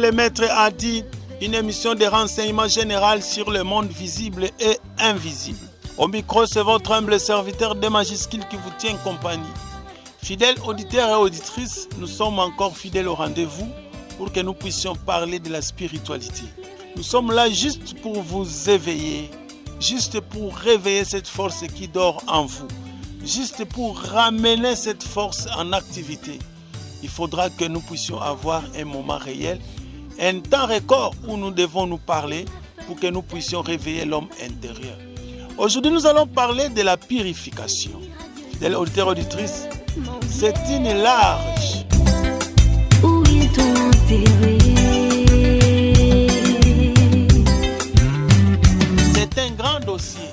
le maître a dit, une émission de renseignement général sur le monde visible et invisible. Au micro, c'est votre humble serviteur des majuscules qui vous tient compagnie. Fidèles auditeurs et auditrices, nous sommes encore fidèles au rendez-vous pour que nous puissions parler de la spiritualité. Nous sommes là juste pour vous éveiller, juste pour réveiller cette force qui dort en vous, juste pour ramener cette force en activité. Il faudra que nous puissions avoir un moment réel, un temps record où nous devons nous parler pour que nous puissions réveiller l'homme intérieur. Aujourd'hui, nous allons parler de la purification. Fidèles auditeurs et auditrices, c'est une large. Où ils t'ont enterré. C'est un grand dossier,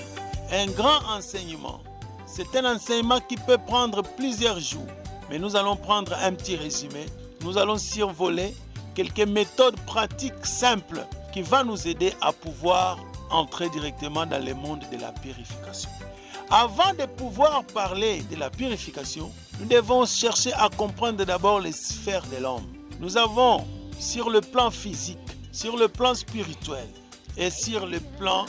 un grand enseignement. C'est un enseignement qui peut prendre plusieurs jours. Mais nous allons prendre un petit résumé. Nous allons survoler quelques méthodes pratiques simples qui vont nous aider à pouvoir entrer directement dans le monde de la purification. Avant de pouvoir parler de la purification, nous devons chercher à comprendre d'abord les sphères de l'homme. Nous avons sur le plan physique, sur le plan spirituel et sur le plan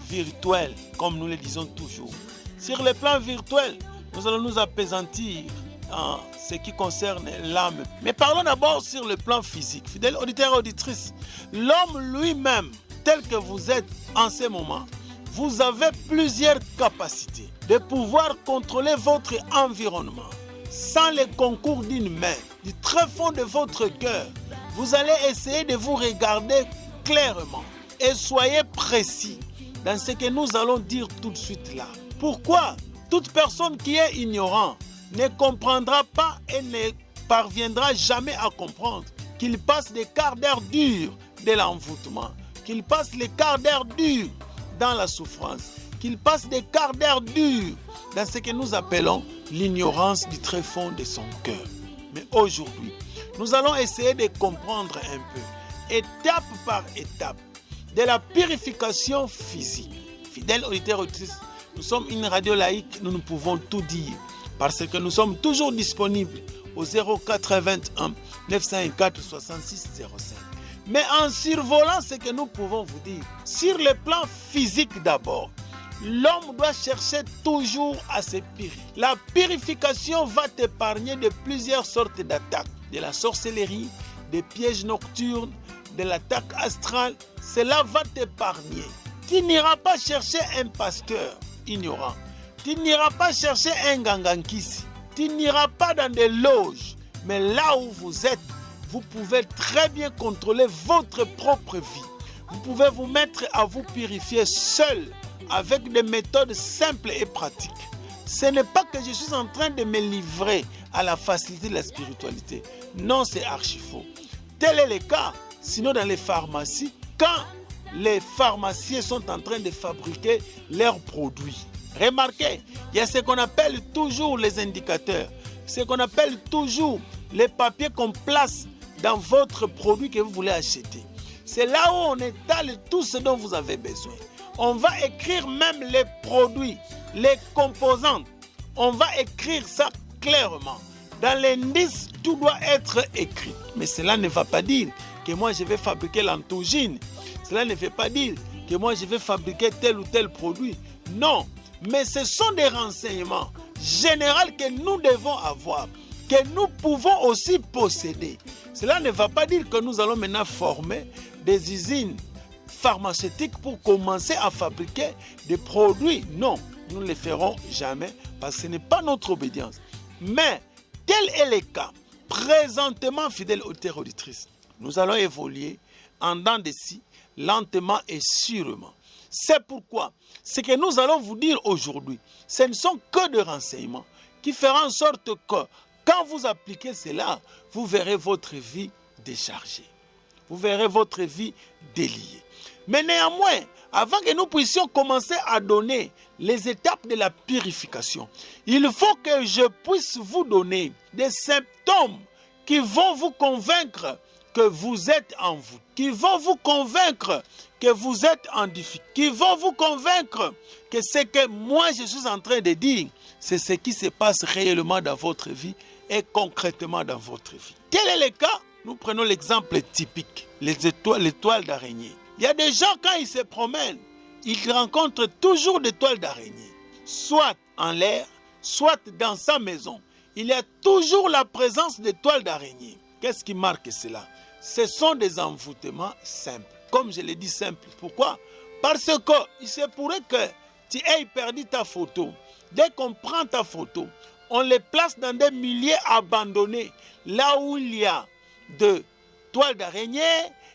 virtuel, comme nous le disons toujours. Sur le plan virtuel, nous allons nous apaisantir en ce qui concerne l'âme. Mais parlons d'abord sur le plan physique. Fidèles auditeurs et auditrices, l'homme lui-même, tel que vous êtes en ce moment, vous avez plusieurs capacités de pouvoir contrôler votre environnement. Sans le concours d'une main, du très fond de votre cœur, vous allez essayer de vous regarder clairement et soyez précis dans ce que nous allons dire tout de suite là. Pourquoi toute personne qui est ignorante ne comprendra pas et ne parviendra jamais à comprendre qu'il passe des quarts d'heure durs de l'envoûtement, qu'il passe les quarts d'heure durs dans la souffrance, qu'il passe des quarts d'heure durs dans ce que nous appelons l'ignorance du très fond de son cœur. Mais aujourd'hui, nous allons essayer de comprendre un peu, étape par étape, de la purification physique. Fidèles auditeurs et auditrices, nous sommes une radio laïque, nous pouvons tout dire, parce que nous sommes toujours disponibles au 0421 904 66 05. Mais en survolant ce que nous pouvons vous dire, sur le plan physique d'abord, l'homme doit chercher toujours à se purifier. La purification va t'épargner de plusieurs sortes d'attaques, de la sorcellerie, des pièges nocturnes, de l'attaque astrale. Cela va t'épargner. Tu n'iras pas chercher un pasteur ignorant. Tu n'iras pas chercher un gangankisi. Tu n'iras pas dans des loges. Mais là où vous êtes, vous pouvez très bien contrôler votre propre vie. Vous pouvez vous mettre à vous purifier seul avec des méthodes simples et pratiques. Ce n'est pas que je suis en train de me livrer à la facilité de la spiritualité. Non, c'est archi faux. Tel est le cas. Sinon, dans les pharmacies, quand les pharmaciens sont en train de fabriquer leurs produits, remarquez, il y a ce qu'on appelle toujours les indicateurs, ce qu'on appelle toujours les papiers qu'on place dans votre produit que vous voulez acheter. C'est là où on étale tout ce dont vous avez besoin. On va écrire même les produits, les composantes. On va écrire ça clairement. Dans l'indice, tout doit être écrit. Mais cela ne va pas dire que moi je vais fabriquer l'anthogène. Cela ne veut pas dire que moi je vais fabriquer tel ou tel produit. Non, mais ce sont des renseignements généraux que nous devons avoir, que nous pouvons aussi posséder. Cela ne va pas dire que nous allons maintenant former des usines pharmaceutiques pour commencer à fabriquer des produits. Non, nous ne le ferons jamais parce que ce n'est pas notre obédience. Mais tel est le cas. Présentement, fidèles auditeurs et auditrices, nous allons évoluer en dents de scie, lentement et sûrement. C'est pourquoi ce que nous allons vous dire aujourd'hui, ce ne sont que des renseignements qui feront en sorte que quand vous appliquez cela, vous verrez votre vie déchargée. Vous verrez votre vie déliée. Mais néanmoins, avant que nous puissions commencer à donner les étapes de la purification, il faut que je puisse vous donner des symptômes qui vont vous convaincre que vous êtes en vous, qui vont vous convaincre que vous êtes en difficulté, qui vont vous convaincre que ce que moi je suis en train de dire, c'est ce qui se passe réellement dans votre vie et concrètement dans votre vie. Quel est le cas? Nous prenons l'exemple typique, l'étoile d'araignée. Il y a des gens, quand ils se promènent, ils rencontrent toujours des toiles d'araignée. Soit en l'air, soit dans sa maison. Il y a toujours la présence des toiles d'araignée. Qu'est-ce qui marque cela? Ce sont des envoûtements simples. Comme je l'ai dit, simples. Pourquoi? Parce que il se pourrait que tu aies perdu ta photo. Dès qu'on prend ta photo, on les place dans des milieux abandonnés, là où il y a de toiles d'araignée,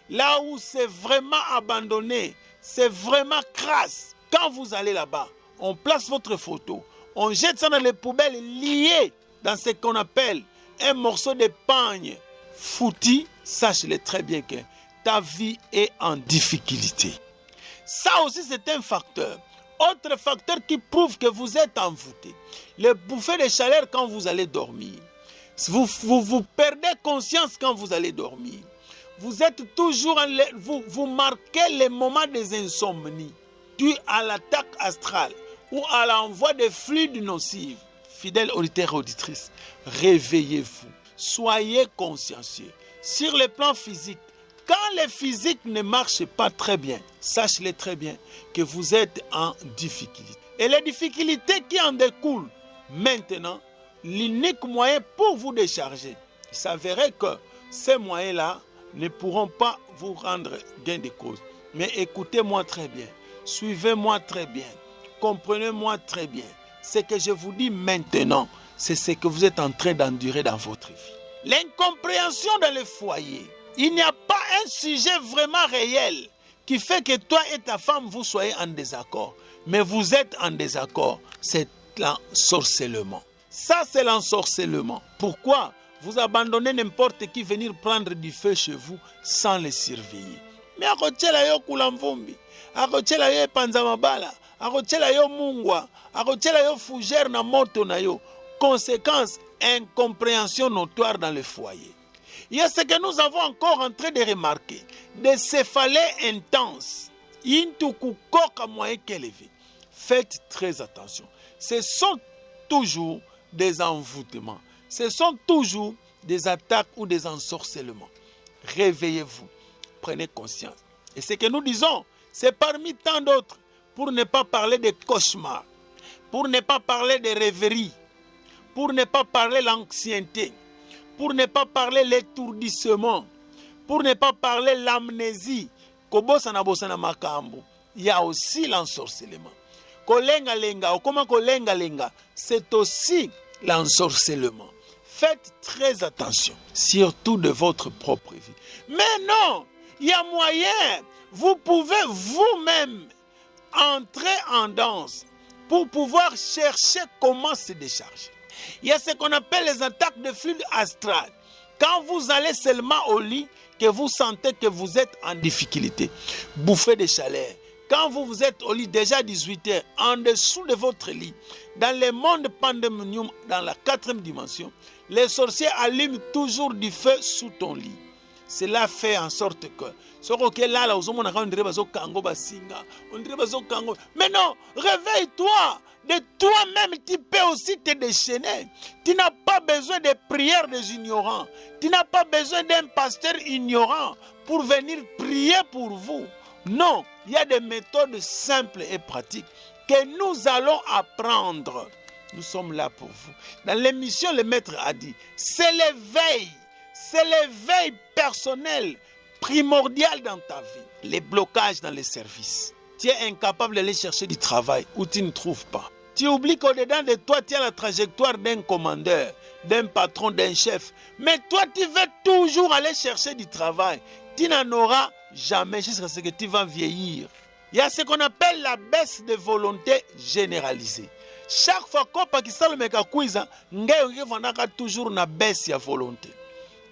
là où c'est vraiment abandonné, c'est vraiment crasse. Quand vous allez là-bas, on place votre photo, on jette ça dans les poubelles liées dans ce qu'on appelle un morceau de pagne foutu. Sache-le très bien que ta vie est en difficulté. Ça aussi, c'est un facteur. Autre facteur qui prouve que vous êtes envoûté. Les bouffées de chaleur quand vous allez dormir. Vous perdez conscience quand vous allez dormir. Vous êtes toujours, vous marquez les moments des insomnies, dû à l'attaque astrale ou à l'envoi de fluides nocifs. Fidèles auditeurs et auditrices, réveillez-vous. Soyez consciencieux. Sur le plan physique, quand le physique ne marche pas très bien, sachez-le très bien que vous êtes en difficulté. Et les difficultés qui en découlent, maintenant, l'unique moyen pour vous décharger, il s'avérait que ces moyens-là ne pourront pas vous rendre gain de cause. Mais écoutez-moi très bien, suivez-moi très bien, comprenez-moi très bien. Ce que je vous dis maintenant, c'est ce que vous êtes en train d'endurer dans votre vie. L'incompréhension dans le foyer. Il n'y a pas un sujet vraiment réel qui fait que toi et ta femme, vous soyez en désaccord. Mais vous êtes en désaccord. C'est l'ensorcellement. Ça, c'est l'ensorcellement. Pourquoi? Vous abandonnez n'importe qui venir prendre du feu chez vous sans le surveiller. Mais akochela yo kulamvumbi, akochela yo panzamabala, akochela yo mungwa, akochela yo fougère na moto na yo. Conséquence, incompréhension notoire dans le foyer. Il y a ce que nous avons encore en train de remarquer, des céphalées intenses, intukukoka moyen qu'élevé. Faites très attention. Ce sont toujours des envoûtements. Ce sont toujours des attaques ou des ensorcellements. Réveillez-vous, prenez conscience. Et ce que nous disons, c'est parmi tant d'autres, pour ne pas parler de cauchemars, pour ne pas parler de rêveries, pour ne pas parler l'ancienneté, pour ne pas parler l'étourdissement, pour ne pas parler l'amnésie. Il y a aussi l'ensorcellement. C'est aussi l'ensorcellement. Faites très attention, surtout de votre propre vie. Mais non, il y a moyen. Vous pouvez vous-même entrer en danse pour pouvoir chercher comment se décharger. Il y a ce qu'on appelle les attaques de fluide astral. Quand vous allez seulement au lit, que vous sentez que vous êtes en difficulté, bouffée de chaleur. Quand vous êtes au lit déjà 18h, en dessous de votre lit, dans le monde pandémonium, dans la 4e dimension, les sorciers allument toujours du feu sous ton lit. Cela fait en sorte que mais non, réveille-toi. De toi-même, tu peux aussi te déchaîner. Tu n'as pas besoin de prières des ignorants. Tu n'as pas besoin d'un pasteur ignorant pour venir prier pour vous. Non, il y a des méthodes simples et pratiques que nous allons apprendre. Nous sommes là pour vous. Dans l'émission, le maître a dit, c'est l'éveil personnel primordial dans ta vie. Les blocages dans les services. Tu es incapable d'aller chercher du travail où tu ne trouves pas. Tu oublies qu'au-dedans de toi, tu as la trajectoire d'un commandeur, d'un patron, d'un chef. Mais toi, tu veux toujours aller chercher du travail. Tu n'en auras jamais jusqu'à ce que tu vas vieillir. Il y a ce qu'on appelle la baisse de volonté généralisée. Chaque fois qu'on Pakistan le mekakouiza, ngé vanaka toujours na baisse de volonté.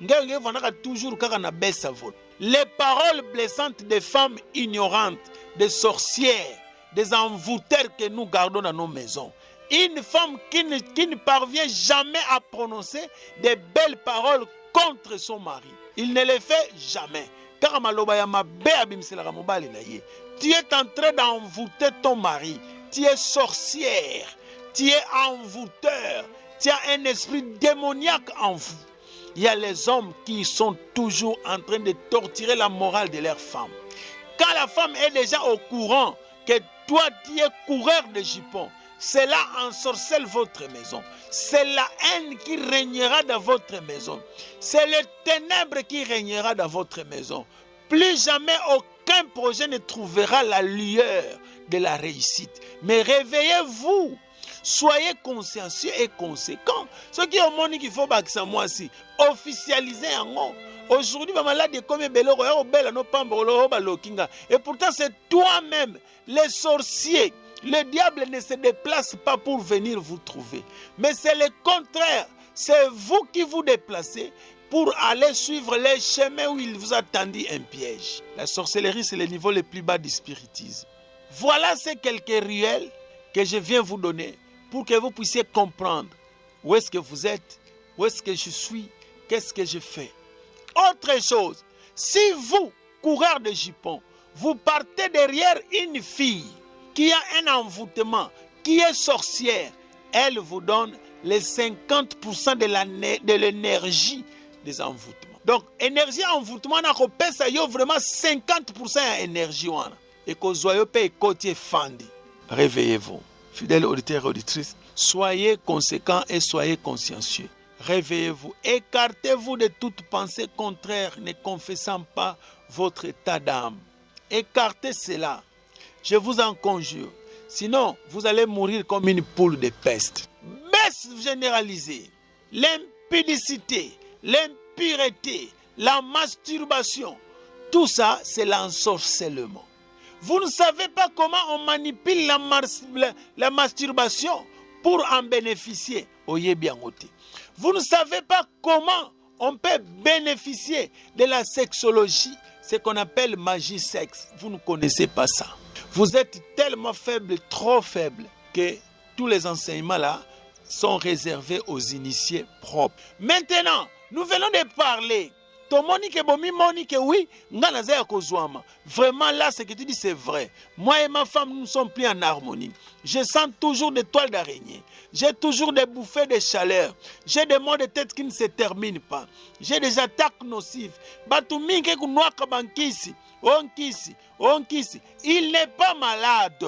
Ngé vanaka toujours kaka na baisse de volonté. Les paroles blessantes des femmes ignorantes, des sorcières, des envoûteurs que nous gardons dans nos maisons. Une femme qui ne parvient jamais à prononcer des belles paroles contre son mari. Il ne le fait jamais. Tu es en train d'envoûter ton mari. Tu es sorcière. Tu es envoûteur. Tu as un esprit démoniaque en vous. Il y a les hommes qui sont toujours en train de torturer la morale de leur femme. Quand la femme est déjà au courant que toi tu es coureur de jupons, cela ensorcelle votre maison. C'est la haine qui régnera dans votre maison. C'est le ténèbre qui régnera dans votre maison. Plus jamais aucun projet ne trouvera la lueur de la réussite. Mais réveillez-vous. Soyez consciencieux et conséquents. Ce qui est au monde qu'il faut que moi aussi officialiser en haut. Aujourd'hui, et pourtant c'est toi-même, les sorciers. Le diable ne se déplace pas pour venir vous trouver. Mais c'est le contraire. C'est vous qui vous déplacez pour aller suivre les chemins où il vous a tendu un piège. La sorcellerie, c'est le niveau le plus bas du spiritisme. Voilà ces quelques ruelles que je viens vous donner pour que vous puissiez comprendre où est-ce que vous êtes, où est-ce que je suis, qu'est-ce que je fais. Autre chose, si vous, coureur de jupons, vous partez derrière une fille qui a un envoûtement, qui est sorcière, elle vous donne les 50% de l'énergie des envoûtements. Donc, énergie envoûtement, on a vraiment 50% d'énergie. Et que vous paye côté fandi. Réveillez-vous. Fidèles auditeurs et auditrices, soyez conséquents et soyez consciencieux. Réveillez-vous. Écartez-vous de toute pensée contraire, ne confessant pas votre état d'âme. Écartez cela. Je vous en conjure. Sinon, vous allez mourir comme une poule de peste. Baisse généralisée, l'impudicité, l'impureté, la masturbation, tout ça, c'est l'ensorcellement. Vous ne savez pas comment on manipule la masturbation pour en bénéficier. Oyez bien ôté. Vous ne savez pas comment on peut bénéficier de la sexologie, ce qu'on appelle magie sexe. Vous ne connaissez pas ça. Vous êtes tellement faible, trop faible, que tous les enseignements là sont réservés aux initiés propres. Maintenant, nous venons de parler. Oui, vraiment là, ce que tu dis, c'est vrai. Moi et ma femme, nous ne sommes plus en harmonie. Je sens toujours des toiles d'araignée. J'ai toujours des bouffées de chaleur. J'ai des maux de tête qui ne se terminent pas. J'ai des attaques nocives. Il n'est pas malade.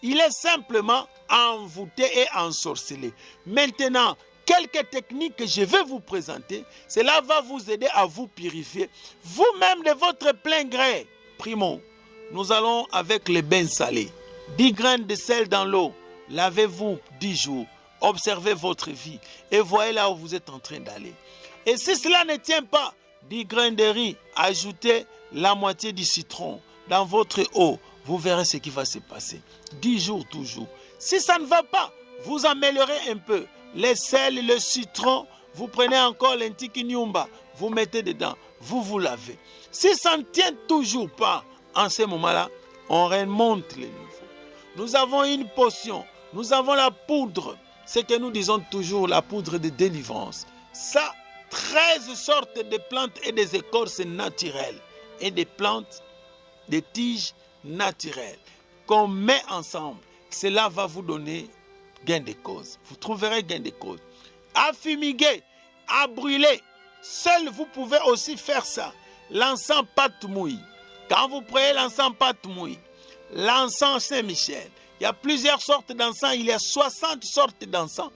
Il est simplement envoûté et ensorcelé. Maintenant, quelques techniques que je vais vous présenter, cela va vous aider à vous purifier vous-même de votre plein gré. Primo, nous allons avec les bains salés. 10 graines de sel dans l'eau. Lavez-vous 10 jours. Observez votre vie et voyez là où vous êtes en train d'aller. Et si cela ne tient pas, 10 graines de riz, ajoutez la moitié du citron dans votre eau. Vous verrez ce qui va se passer. 10 jours toujours. Si ça ne va pas, vous améliorez un peu. Les sels, le citron, vous prenez encore l'entikinyumba, vous mettez dedans, vous lavez. Si ça ne tient toujours pas, en ce moment-là, on remonte les niveaux. Nous avons une potion, nous avons la poudre, ce que nous disons toujours, la poudre de délivrance. Ça, 13 sortes de plantes et des écorces naturelles et des plantes, des tiges naturelles qu'on met ensemble. Cela va vous donner gain de cause. Vous trouverez gain de cause. À fumiguer, à brûler. Seul vous pouvez aussi faire ça. L'encens pâte mouille. Quand vous prenez l'encens pâte mouille, l'encens Saint-Michel, il y a plusieurs sortes d'encens. Il y a 60 sortes d'encens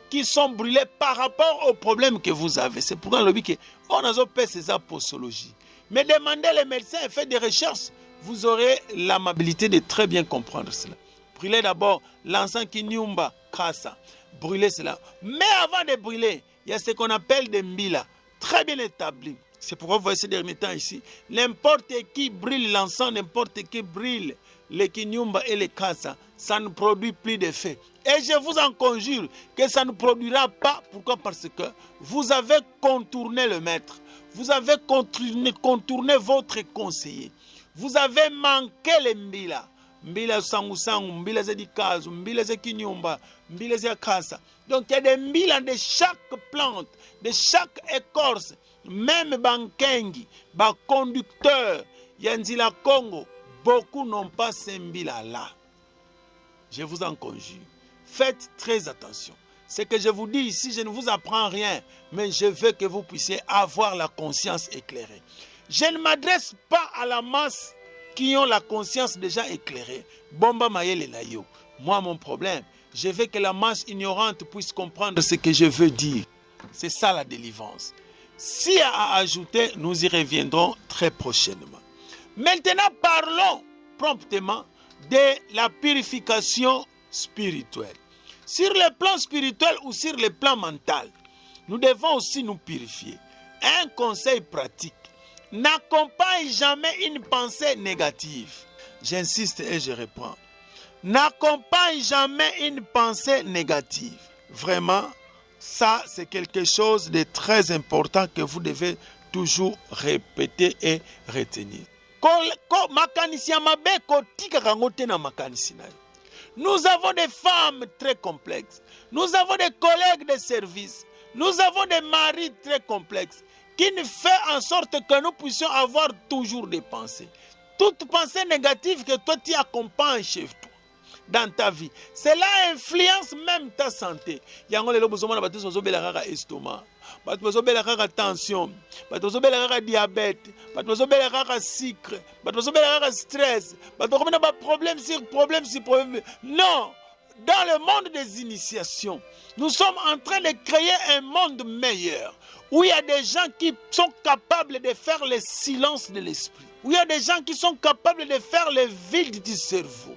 qui sont brûlés par rapport aux problèmes que vous avez. C'est pourquoi on dit qu'on a fait ces apostologies. Mais demandez les médecins et faites des recherches. Vous aurez l'amabilité de très bien comprendre cela. Brûlez d'abord l'encens kinyumba, kasa. Brûlez cela. Mais avant de brûler, il y a ce qu'on appelle des mbila, très bien établi. C'est pourquoi vous voyez ces derniers temps ici. N'importe qui brûle l'encens, n'importe qui brûle les kinyumba et les kasa, ça ne produit plus d'effet. Et je vous en conjure que ça ne produira pas. Pourquoi? Parce que vous avez contourné le maître. Vous avez contourné votre conseiller. Vous avez manqué les mbila. Mbila sangu, mbila zedikazu, mbila zekinyumba, mbila zekasa. Donc il y a des mbila de chaque plante, de chaque écorce, même bankengi, conducteur, yanzila Congo, beaucoup n'ont pas ces mbila là. Je vous en conjure. Faites très attention. Ce que je vous dis ici, je ne vous apprends rien, mais je veux que vous puissiez avoir la conscience éclairée. Je ne m'adresse pas à la masse qui ont la conscience déjà éclairée. Bomba mayele na yo. Moi, mon problème, je veux que la masse ignorante puisse comprendre ce que je veux dire. C'est ça la délivrance. S'il y a à ajouter, nous y reviendrons très prochainement. Maintenant, parlons promptement de la purification spirituelle. Sur le plan spirituel ou sur le plan mental, nous devons aussi nous purifier. Un conseil pratique: n'accompagne jamais une pensée négative. J'insiste et je reprends. N'accompagne jamais une pensée négative. Vraiment, ça c'est quelque chose de très important que vous devez toujours répéter et retenir. Nous avons des femmes très complexes. Nous avons des collègues de service. Nous avons des maris très complexes qui nous font en sorte que nous puissions avoir toujours des pensées. Toute pensée négative que toi tu accompagnes chez toi, dans ta vie, cela influence même ta santé. Il y a un estomac, tension, diabète, sucre, stress, problème sur problème sur problème. Non, dans le monde des initiations, nous sommes en train de créer un monde meilleur où il y a des gens qui sont capables de faire le silence de l'esprit, où il y a des gens qui sont capables de faire le vide du cerveau.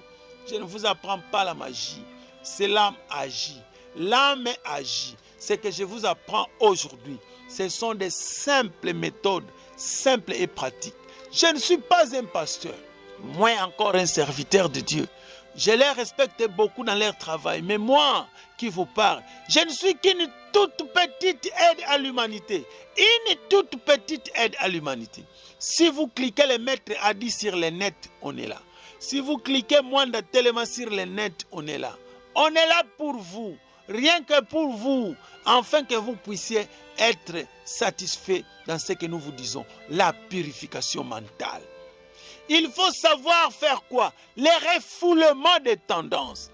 Je ne vous apprends pas la magie, c'est l'âme agit. L'âme agit. Ce que je vous apprends aujourd'hui, ce sont des simples méthodes, simples et pratiques. Je ne suis pas un pasteur, moins encore un serviteur de Dieu. Je les respecte beaucoup dans leur travail, mais moi qui vous parle, je ne suis qu'une toute petite aide à l'humanité. Une toute petite aide à l'humanité. Si vous cliquez le maître a dit sur le net, on est là. Si vous cliquez Mwanda Telema sur le net, on est là. On est là pour vous, rien que pour vous, afin que vous puissiez être satisfait dans ce que nous vous disons, la purification mentale. Il faut savoir faire quoi? Les refoulements des tendances.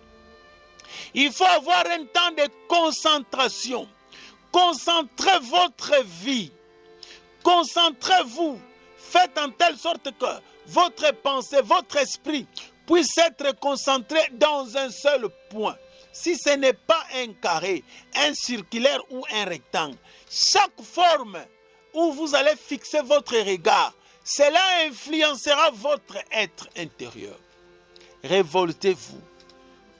Il faut avoir un temps de concentration. Concentrez votre vie. Concentrez-vous. Faites en telle sorte que votre pensée, votre esprit puisse être concentré dans un seul point. Si ce n'est pas un carré, un circulaire ou un rectangle, chaque forme où vous allez fixer votre regard, cela influencera votre être intérieur. Révoltez-vous.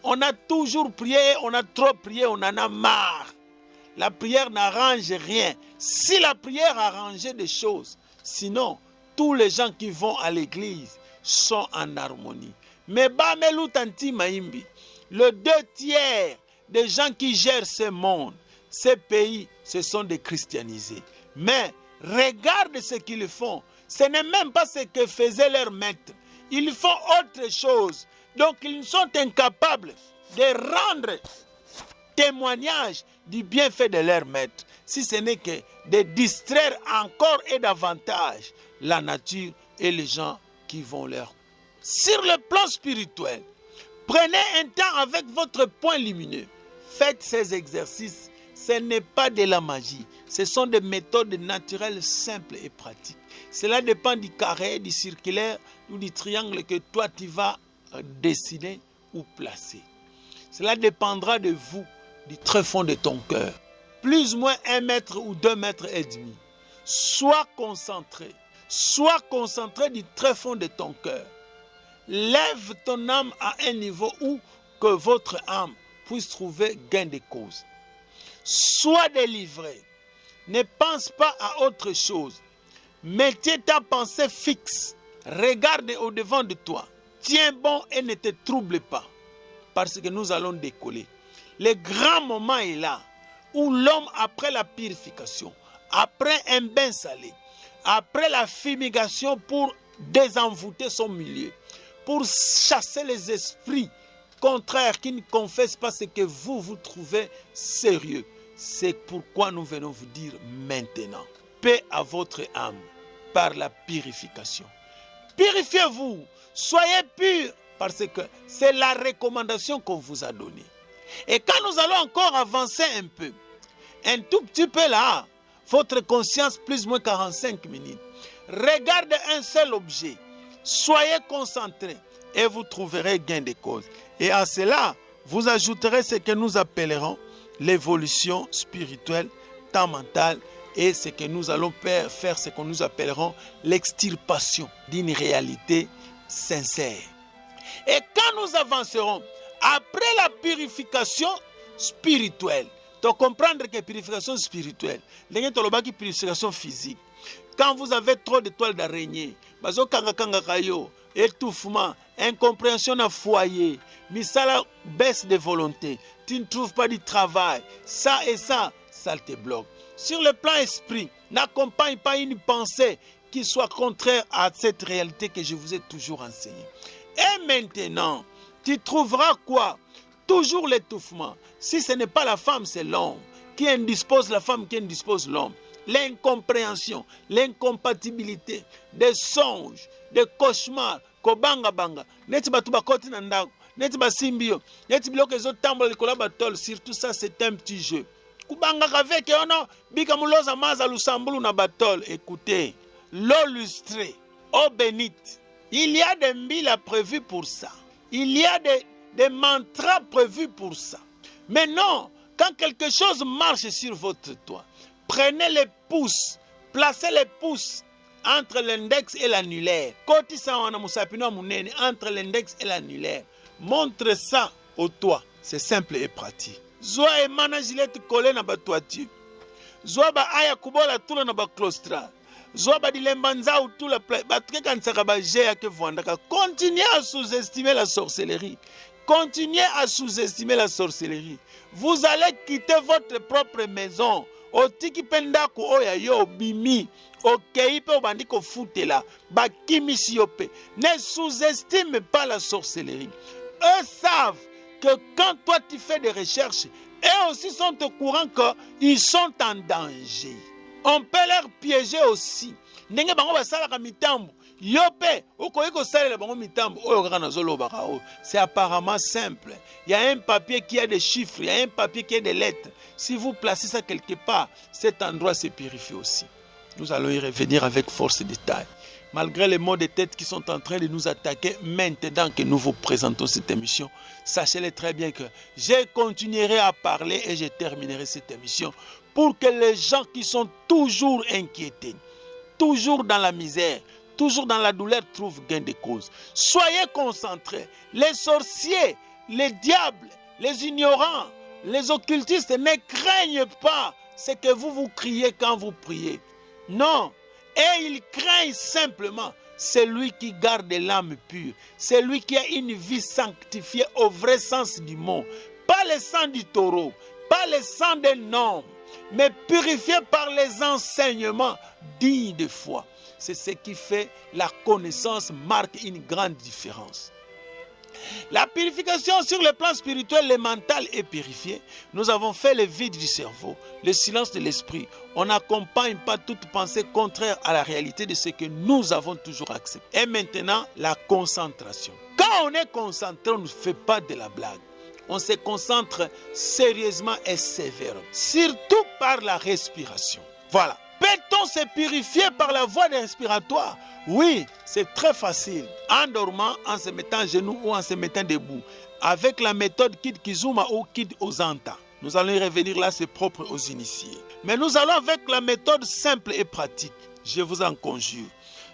On a toujours prié, on a trop prié, on en a marre. La prière n'arrange rien. Si la prière arrangeait des choses, sinon, tous les gens qui vont à l'église sont en harmonie. Mais Bamelu Tanti Maïmbi, le 2/3 des gens qui gèrent ce monde, ces pays, ce sont des christianisés. Mais regarde ce qu'ils font. Ce n'est même pas ce que faisait leur maître. Ils font autre chose. Donc ils sont incapables de rendre témoignage du bienfait de leur maître, si ce n'est que de distraire encore et davantage la nature et les gens qui vont leur. Sur le plan spirituel, prenez un temps avec votre point lumineux. Faites ces exercices. Ce n'est pas de la magie. Ce sont des méthodes naturelles simples et pratiques. Cela dépend du carré, du circulaire ou du triangle que toi tu vas dessiner ou placer. Cela dépendra de vous, du très fond de ton cœur. Plus ou moins 1 mètre ou 2 mètres et demi. Sois concentré du très fond de ton cœur. Lève ton âme à un niveau où que votre âme puisse trouver gain de cause. Sois délivré. Ne pense pas à autre chose. Mettez ta pensée fixe. Regarde au-devant de toi. Tiens bon et ne te trouble pas. Parce que nous allons décoller. Le grand moment est là. Où l'homme, après la purification, après un bain salé, après la fumigation pour désenvoûter son milieu, pour chasser les esprits contraires qui ne confessent pas ce que vous trouvez sérieux. C'est pourquoi nous venons vous dire maintenant, paix à votre âme par la purification. Purifiez-vous, soyez purs, parce que c'est la recommandation qu'on vous a donnée. Et quand nous allons encore avancer un tout petit peu là, votre conscience plus ou moins 45 minutes, regardez un seul objet, soyez concentrés et vous trouverez gain de cause. Et à cela, vous ajouterez ce que nous appellerons l'évolution spirituelle, temps mental, et ce que nous allons faire, ce que nous appellerons l'extirpation d'une réalité sincère. Et quand nous avancerons, après la purification spirituelle, tu comprendre que purification spirituelle, la purification physique, quand vous avez trop d'étoiles d'araignée, étouffement, incompréhension dans le foyer, misala baisse de volonté, tu ne trouves pas du travail, ça et ça te bloque. Sur le plan esprit, n'accompagne pas une pensée qui soit contraire à cette réalité que je vous ai toujours enseignée. Et maintenant, tu trouveras quoi? Toujours l'étouffement. Si ce n'est pas la femme, c'est l'homme qui indispose la femme, qui indispose l'homme. L'incompréhension, l'incompatibilité, des songes, des cauchemars, kobanga banga, neti batu bakoti na ndako, neti basimbio, neti biloko ezotambola likola batol, surtout ça c'est un petit jeu. Kubanga avec ono bika muloza maza lusambulu na batol. Écoutez, l'eau lustrée, eau bénite, il y a des mbilas prévus pour ça. Il y a des mantras prévus pour ça. Mais non, quand quelque chose marche sur votre toit, prenez les pouces, placez les pouces entre l'index et l'annulaire. Entre l'index et l'annulaire. Montre ça au toit. C'est simple et pratique. Zoa emana gilette collée na ba toiture. Zoa ba aya kubola tula na ba claustra. Zoa ba dilemba nzao tula ba treka nsaka ba jeya ke vwandaka. Continuez à sous-estimer la sorcellerie. Continuez à sous-estimer la sorcellerie. Vous allez quitter votre propre maison. Otiki pendako oya yo bimi. Ok, pe obandi ko futela. Ba kimisi yope. Ne sous-estime pas la sorcellerie. Eux savent que quand toi tu fais des recherches, eux aussi sont au courant qu'ils sont en danger. On peut leur piéger aussi. Ndenge bango basalaka mitambo. Yope, okoyeko salela bango mitambo. C'est apparemment simple. Il y a un papier qui a des chiffres, il y a un papier qui a des lettres. Si vous placez ça quelque part, cet endroit se purifie aussi. Nous allons y revenir avec force et détail. Malgré les maux de tête qui sont en train de nous attaquer maintenant que nous vous présentons cette émission, sachez-le très bien que je continuerai à parler et je terminerai cette émission pour que les gens qui sont toujours inquiétés, toujours dans la misère, toujours dans la douleur trouvent gain de cause. Soyez concentrés. Les sorciers, les diables, les ignorants, les occultistes ne craignent pas ce que vous criez quand vous priez. Non. Et il craint simplement celui qui garde l'âme pure, celui qui a une vie sanctifiée au vrai sens du mot. Pas le sang du taureau, pas le sang d'un homme, mais purifié par les enseignements dignes de foi. C'est ce qui fait la connaissance, marque une grande différence. La purification sur le plan spirituel et mental est purifiée. Nous avons fait le vide du cerveau, le silence de l'esprit. On n'accompagne pas toute pensée contraire à la réalité de ce que nous avons toujours accepté. Et maintenant, la concentration. Quand on est concentré, on ne fait pas de la blague. On se concentre sérieusement et sévèrement, surtout par la respiration. Voilà. Peut-on se purifier par la voie respiratoire? Oui, c'est très facile. En dormant, en se mettant à genoux ou en se mettant debout. Avec la méthode Kid Kizuma ou Kid Ozanta. Nous allons y revenir là, c'est propre aux initiés. Mais nous allons avec la méthode simple et pratique. Je vous en conjure.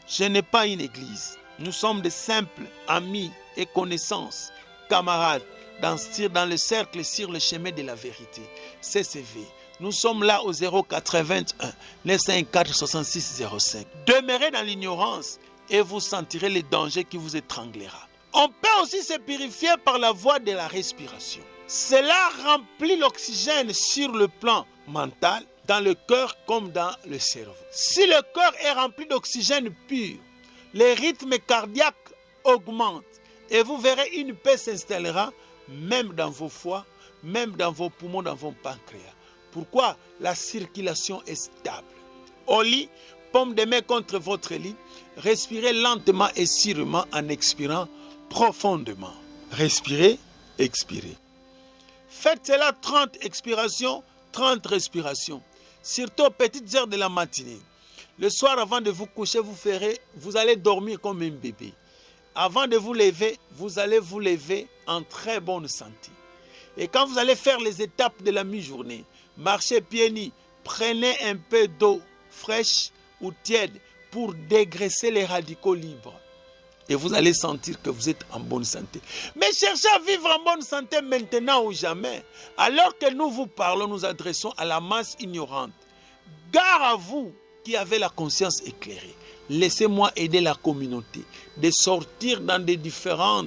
Je n'ai pas une église. Nous sommes de simples amis et connaissances, camarades, dans le cercle sur le chemin de la vérité. CCV. Nous sommes là au 081 954 66 05. Demeurez dans l'ignorance et vous sentirez les dangers qui vous étranglera. On peut aussi se purifier par la voie de la respiration. Cela remplit l'oxygène sur le plan mental, dans le cœur comme dans le cerveau. Si le cœur est rempli d'oxygène pur, les rythmes cardiaques augmentent et vous verrez une paix s'installera même dans vos foies, même dans vos poumons, dans vos pancréas. Pourquoi? La circulation est stable. Au lit, paume de main contre votre lit, respirez lentement et sûrement en expirant profondément. Respirez, expirez. Faites cela 30 expirations, 30 respirations. Surtout aux petites heures de la matinée. Le soir, avant de vous coucher, vous allez dormir comme un bébé. Avant de vous lever, vous allez vous lever en très bonne santé. Et quand vous allez faire les étapes de la mi-journée, marchez pieds nus, prenez un peu d'eau fraîche ou tiède pour dégraisser les radicaux libres. Et vous allez sentir que vous êtes en bonne santé. Mais cherchez à vivre en bonne santé maintenant ou jamais. Alors que nous vous parlons, nous adressons à la masse ignorante. Gare à vous qui avez la conscience éclairée. Laissez-moi aider la communauté de sortir dans des différents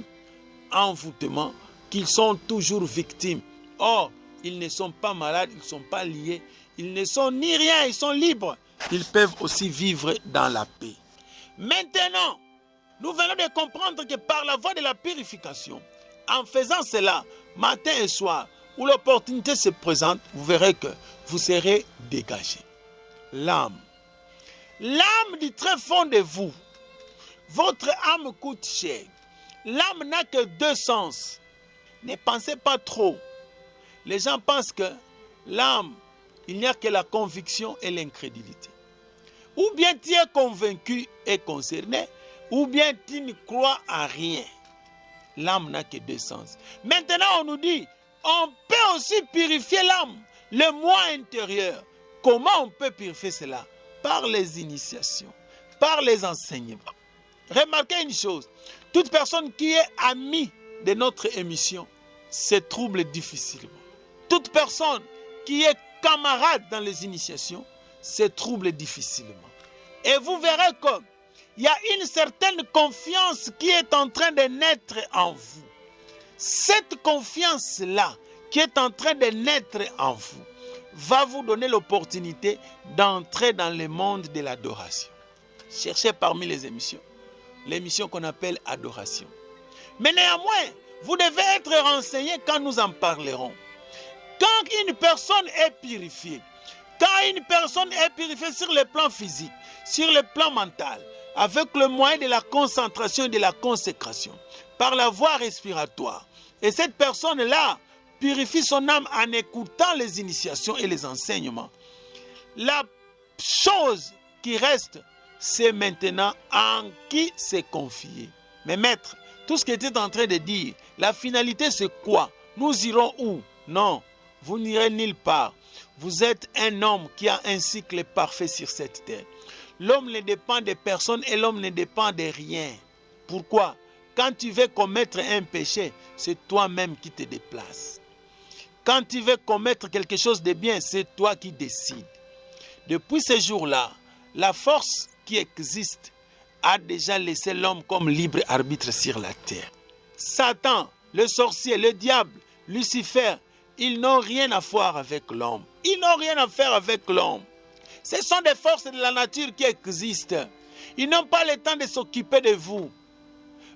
envoûtements qu'ils sont toujours victimes. Or, ils ne sont pas malades, ils ne sont pas liés, ils ne sont ni rien, ils sont libres. Ils peuvent aussi vivre dans la paix. Maintenant, nous venons de comprendre que par la voie de la purification, en faisant cela, matin et soir, où l'opportunité se présente, vous verrez que vous serez dégagé. L'âme. L'âme du très fond de vous. Votre âme coûte cher. L'âme n'a que 2 sens. Ne pensez pas trop. Les gens pensent que l'âme, il n'y a que la conviction et l'incrédulité. Ou bien tu es convaincu et concerné, ou bien tu ne crois à rien. L'âme n'a que 2 sens. Maintenant, on nous dit, on peut aussi purifier l'âme, le moi intérieur. Comment on peut purifier cela? Par les initiations, par les enseignements. Remarquez une chose, toute personne qui est amie de notre émission se trouble difficilement. Toute personne qui est camarade dans les initiations se trouble difficilement. Et vous verrez qu'il y a une certaine confiance qui est en train de naître en vous. Cette confiance-là qui est en train de naître en vous va vous donner l'opportunité d'entrer dans le monde de l'adoration. Cherchez parmi les émissions, l'émission qu'on appelle adoration. Mais néanmoins, vous devez être renseigné quand nous en parlerons. Quand une personne est purifiée, sur le plan physique, sur le plan mental, avec le moyen de la concentration et de la consécration, par la voie respiratoire, et cette personne-là purifie son âme en écoutant les initiations et les enseignements. La chose qui reste, c'est maintenant en qui se confier. Mais maître, tout ce que tu es en train de dire, la finalité c'est quoi? Nous irons où? Non, vous n'irez nulle part. Vous êtes un homme qui a un cycle parfait sur cette terre. L'homme ne dépend de personne et l'homme ne dépend de rien. Pourquoi? Quand tu veux commettre un péché, c'est toi-même qui te déplaces. Quand tu veux commettre quelque chose de bien, c'est toi qui décides. Depuis ce jour-là, la force qui existe a déjà laissé l'homme comme libre arbitre sur la terre. Satan, le sorcier, le diable, Lucifer, ils n'ont rien à voir avec l'homme. Ils n'ont rien à faire avec l'homme. Ce sont des forces de la nature qui existent. Ils n'ont pas le temps de s'occuper de vous.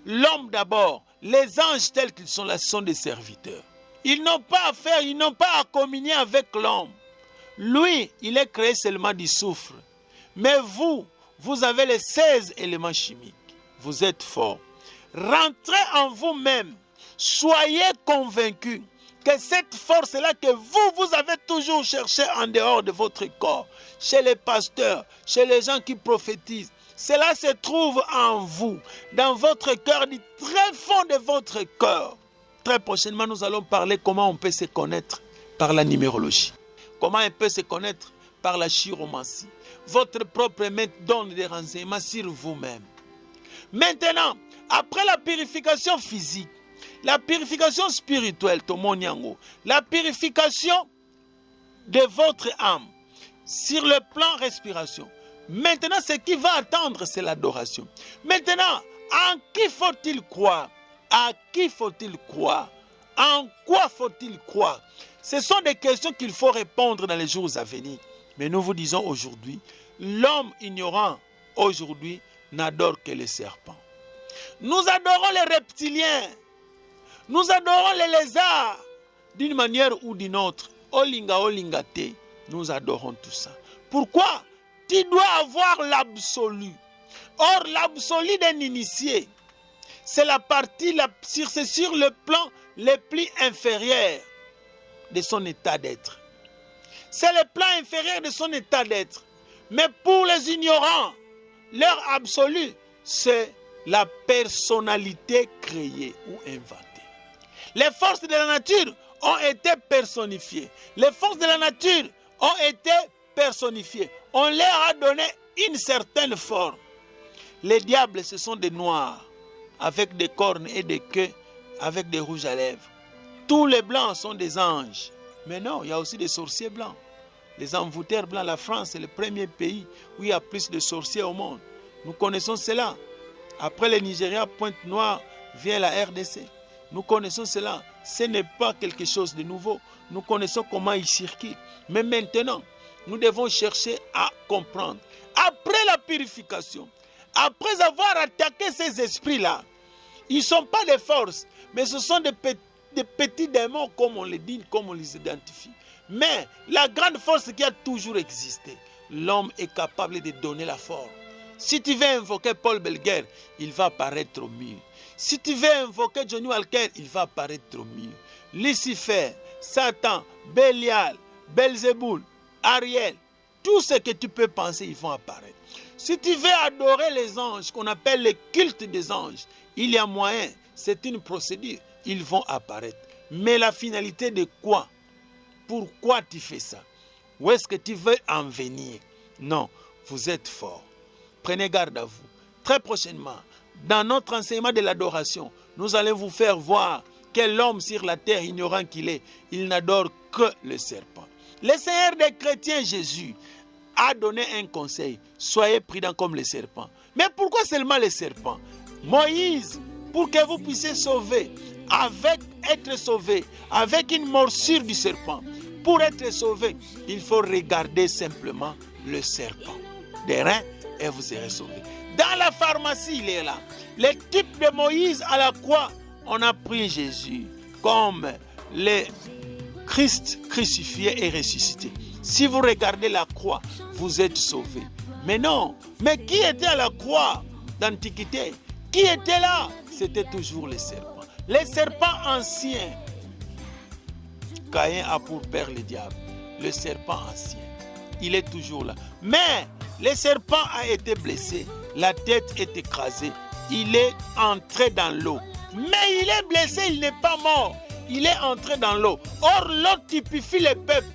L'homme d'abord, les anges tels qu'ils sont là sont des serviteurs. Ils n'ont pas à faire, ils n'ont pas à communier avec l'homme. Lui, il est créé seulement du soufre. Mais vous, vous avez les 16 éléments chimiques. Vous êtes fort. Rentrez en vous-même. Soyez convaincus que cette force-là que vous avez toujours cherché en dehors de votre corps, chez les pasteurs, chez les gens qui prophétisent, cela se trouve en vous, dans votre cœur, du très fond de votre cœur. Très prochainement, nous allons parler comment on peut se connaître par la numérologie. Comment on peut se connaître par la chiromancie. Votre propre maître donne des renseignements sur vous-même. Maintenant, après la purification physique, la purification spirituelle, Tomoniango, la purification de votre âme, sur le plan respiration. Maintenant, ce qui va attendre, c'est l'adoration. Maintenant, en qui faut-il croire? À qui faut-il croire? En quoi faut-il croire? Ce sont des questions qu'il faut répondre dans les jours à venir. Mais nous vous disons aujourd'hui, l'homme ignorant aujourd'hui n'adore que les serpents. Nous adorons les reptiliens. Nous adorons les lézards. D'une manière ou d'une autre. Olinga, olinga te. Nous adorons tout ça. Pourquoi? Tu dois avoir l'absolu. Or, l'absolu d'un initié, c'est la partie, c'est sur le plan le plus inférieur. de son état d'être. C'est le plan inférieur de son état d'être. Mais pour les ignorants, leur absolu, c'est la personnalité créée ou inventée. Les forces de la nature ont été personnifiées. Les forces de la nature ont été personnifiées. On leur a donné une certaine forme. Les diables, ce sont des noirs, avec des cornes et des queues, avec des rouges à lèvres. Tous les blancs sont des anges. Mais non, il y a aussi des sorciers blancs. Les envoûteurs blancs, la France est le premier pays où il y a plus de sorciers au monde. Nous connaissons cela. Après le Nigeria, Pointe-Noire, vient la RDC. Nous connaissons cela. Ce n'est pas quelque chose de nouveau. Nous connaissons comment ils circulent. Mais maintenant, nous devons chercher à comprendre. Après la purification, après avoir attaqué ces esprits-là, ils ne sont pas des forces, mais ce sont des petits démons, comme on les dit, comme on les identifie. Mais la grande force qui a toujours existé, l'homme est capable de donner la forme. Si tu veux invoquer Paul Belger, il va apparaître au mur. Si tu veux invoquer Johnny Walker, il va apparaître au mur. Lucifer, Satan, Bélial, Belzéboul, Ariel, tout ce que tu peux penser, ils vont apparaître. Si tu veux adorer les anges, qu'on appelle le culte des anges, il y a moyen, c'est une procédure, ils vont apparaître. Mais la finalité de quoi? Pourquoi tu fais ça? Où est-ce que tu veux en venir? Non, vous êtes fort. Prenez garde à vous. Très prochainement, dans notre enseignement de l'adoration, nous allons vous faire voir quel homme sur la terre ignorant qu'il est, il n'adore que le serpent. Le Seigneur des chrétiens, Jésus, a donné un conseil. Soyez prudents comme les serpents. Mais pourquoi seulement les serpents? Moïse, pour que vous puissiez être sauvé avec une morsure du serpent. Pour être sauvé, il faut regarder simplement le serpent des reins et vous serez sauvé. Dans la pharmacie, il est là. Le type de Moïse à la croix, on a pris Jésus comme le Christ crucifié et ressuscité. Si vous regardez la croix, vous êtes sauvés. Mais non, mais qui était à la croix d'Antiquité? Qui était là? C'était toujours les serpents. Les serpents anciens. Caïn a pour père le diable. Le serpent ancien. Il est toujours là. Mais le serpent a été blessé. La tête est écrasée. Il est entré dans l'eau. Mais il est blessé, il n'est pas mort. Il est entré dans l'eau. Or, l'eau typifie le peuple.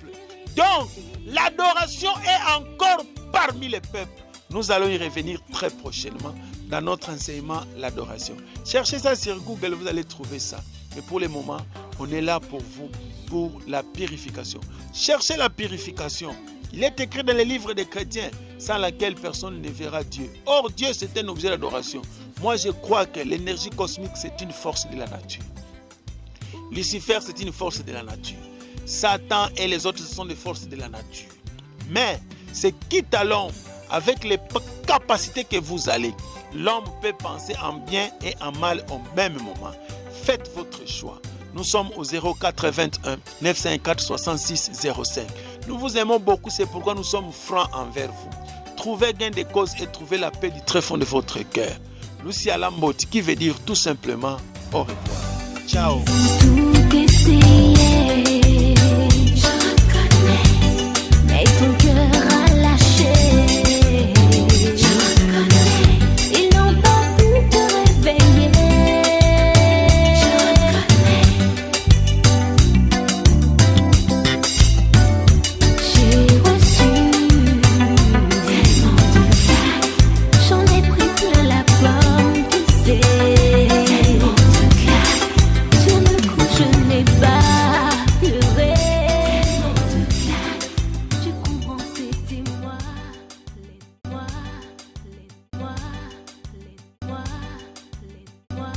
Donc, l'adoration est encore parmi les peuples. Nous allons y revenir très prochainement dans notre enseignement, l'adoration. Cherchez ça sur Google, vous allez trouver ça. Mais pour le moment, on est là pour vous, pour la purification. Cherchez la purification. Il est écrit dans les livres des chrétiens, sans laquelle personne ne verra Dieu. Or, Dieu, c'est un objet d'adoration. Moi, je crois que l'énergie cosmique, c'est une force de la nature. Lucifer, c'est une force de la nature. Satan et les autres, ce sont des forces de la nature. Mais, c'est quitte à l'homme, avec les capacités que vous allez, l'homme peut penser en bien et en mal au même moment. Faites votre choix. Nous sommes au 0421 954 66 05. Nous vous aimons beaucoup, c'est pourquoi nous sommes francs envers vous. Trouvez gain de cause et trouvez la paix du très fond de votre cœur. Lucia Lambot, qui veut dire tout simplement au revoir. Ciao. Tout essayer.